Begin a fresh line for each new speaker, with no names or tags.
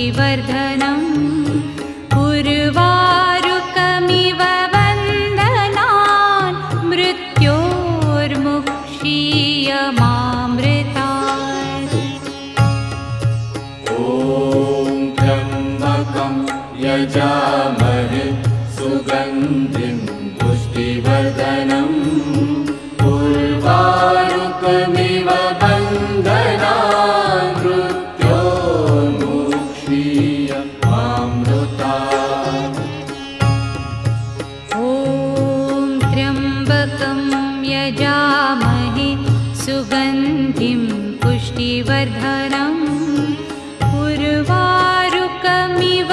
पुष्टिवर्धनम् उर्वारुकमिव वन्दनान् मृत्योर्मुक्षीयमामृतात्।
ॐ त्र्यम्बकं यजामहे सुगन्धिं पुष्टिवर्धनम् उर्वारुकमिव वन्दनान् मृत्योर्मुक्षीयमामृतात्।
ॐ त्र्यम्बकं यजामहे सुगन्धिं पुष्टिवर्धनम् उर्वारुकमिव